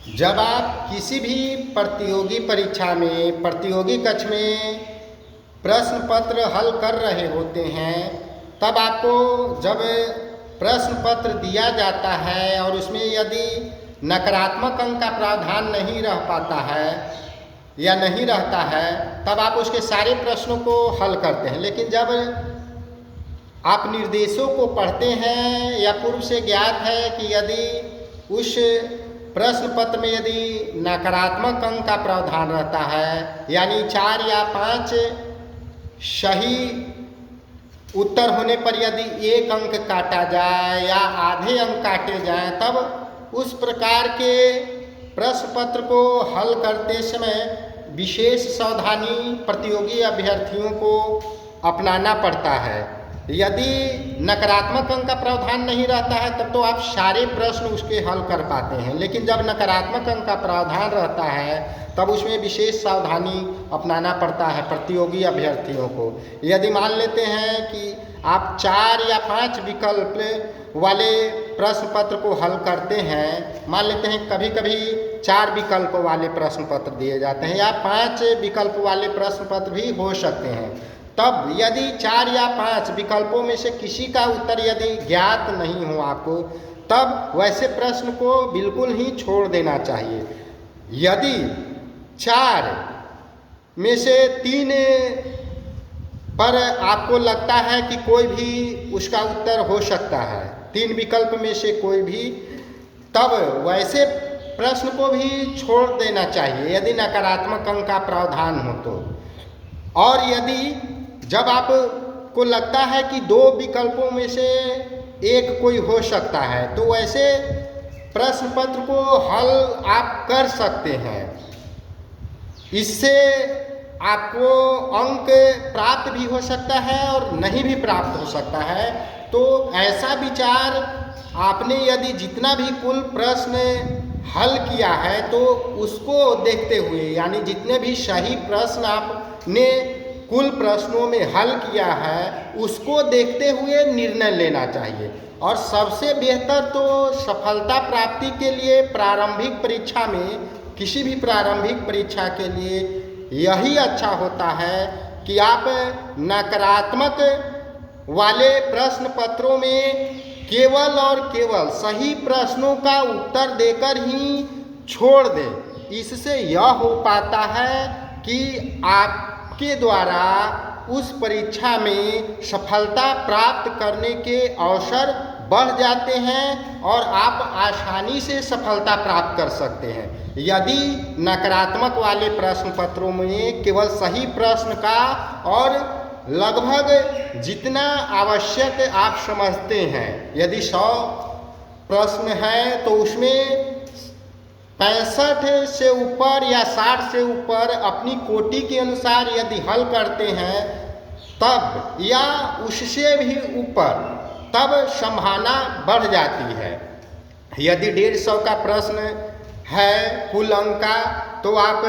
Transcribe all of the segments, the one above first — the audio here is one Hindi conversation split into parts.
जब आप किसी भी प्रतियोगी परीक्षा में प्रतियोगी कक्ष में प्रश्न पत्र हल कर रहे होते हैं, तब आपको जब प्रश्न पत्र दिया जाता है और उसमें यदि नकारात्मक अंक का प्रावधान नहीं रह पाता है या नहीं रहता है, तब आप उसके सारे प्रश्नों को हल करते हैं। लेकिन जब आप निर्देशों को पढ़ते हैं या पूर्व से ज्ञात है कि यदि उस प्रश्न पत्र में यदि नकारात्मक अंक का प्रावधान रहता है, यानी 4 या 5 सही उत्तर होने पर यदि 1 अंक काटा जाए या आधे अंक काटे जाएं, तब उस प्रकार के प्रश्न पत्र को हल करते समय विशेष सावधानी प्रतियोगी अभ्यर्थियों को अपनाना पड़ता है। यदि नकारात्मक अंक का प्रावधान नहीं रहता है तब तो आप सारे प्रश्न उसके हल कर पाते हैं, लेकिन जब नकारात्मक अंक का प्रावधान रहता है तब उसमें विशेष सावधानी अपनाना पड़ता है प्रतियोगी अभ्यर्थियों को। यदि मान लेते हैं कि आप 4 या 5 विकल्प वाले प्रश्न पत्र को हल करते हैं, मान लेते हैं कभी कभी 4 विकल्प वाले प्रश्न पत्र दिए जाते हैं या 5 विकल्प वाले प्रश्न पत्र भी हो सकते हैं, तब यदि 4 या 5 विकल्पों में से किसी का उत्तर यदि ज्ञात नहीं हो आपको, तब वैसे प्रश्न को बिल्कुल ही छोड़ देना चाहिए। यदि 4 में से 3 पर आपको लगता है कि कोई भी उसका उत्तर हो सकता है, 3 विकल्प में से कोई भी, तब वैसे प्रश्न को भी छोड़ देना चाहिए यदि नकारात्मक अंक का प्रावधान हो तो। और यदि जब आपको लगता है कि 2 विकल्पों में से एक कोई हो सकता है, तो वैसे प्रश्न पत्र को हल आप कर सकते हैं। इससे आपको अंक प्राप्त भी हो सकता है और नहीं भी प्राप्त हो सकता है। तो ऐसा विचार आपने यदि जितना भी कुल प्रश्न हल किया है तो उसको देखते हुए, यानी जितने भी सही प्रश्न आपने कुल प्रश्नों में हल किया है उसको देखते हुए निर्णय लेना चाहिए। और सबसे बेहतर तो सफलता प्राप्ति के लिए प्रारंभिक परीक्षा में, किसी भी प्रारंभिक परीक्षा के लिए यही अच्छा होता है कि आप नकारात्मक वाले प्रश्न पत्रों में केवल और केवल सही प्रश्नों का उत्तर देकर ही छोड़ दें। इससे यह हो पाता है कि आपके द्वारा उस परीक्षा में सफलता प्राप्त करने के अवसर बढ़ जाते हैं और आप आसानी से सफलता प्राप्त कर सकते हैं। यदि नकारात्मक वाले प्रश्न पत्रों में केवल सही प्रश्न का और लगभग जितना आवश्यक आप समझते हैं, यदि 100 प्रश्न हैं तो उसमें 65 से ऊपर या 60 से ऊपर अपनी कोटि के अनुसार यदि हल करते हैं तब, या उससे भी ऊपर, तब संभावना बढ़ जाती है। यदि 150 का प्रश्न है कुल अंक का, तो आप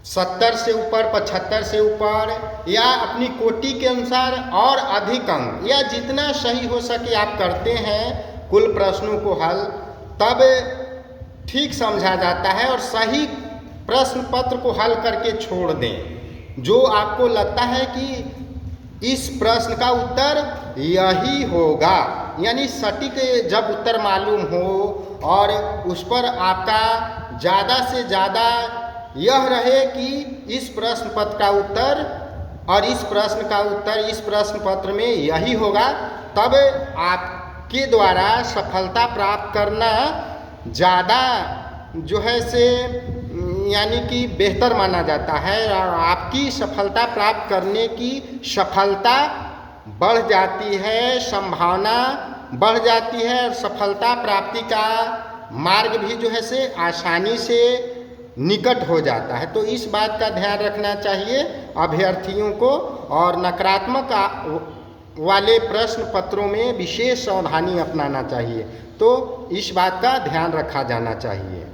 70 से ऊपर, 75 से ऊपर या अपनी कोटि के अनुसार और अधिक अंक या जितना सही हो सके आप करते हैं कुल प्रश्नों को हल, तब ठीक समझा जाता है। और सही प्रश्न पत्र को हल करके छोड़ दें जो आपको लगता है कि इस प्रश्न का उत्तर यही होगा, यानी सटीक जब उत्तर मालूम हो और उस पर आपका ज़्यादा से ज़्यादा यह रहे कि इस प्रश्न पत्र का उत्तर और इस प्रश्न का उत्तर इस प्रश्न पत्र में यही होगा, तब आपके द्वारा सफलता प्राप्त करना ज़्यादा जो है से यानी कि बेहतर माना जाता है और आपकी सफलता प्राप्त करने की सफलता बढ़ जाती है, संभावना बढ़ जाती है और सफलता प्राप्ति का मार्ग भी जो है से आसानी से निकट हो जाता है। तो इस बात का ध्यान रखना चाहिए अभ्यर्थियों को, और नकारात्मक वाले प्रश्न पत्रों में विशेष सावधानी अपनाना चाहिए। तो इस बात का ध्यान रखा जाना चाहिए।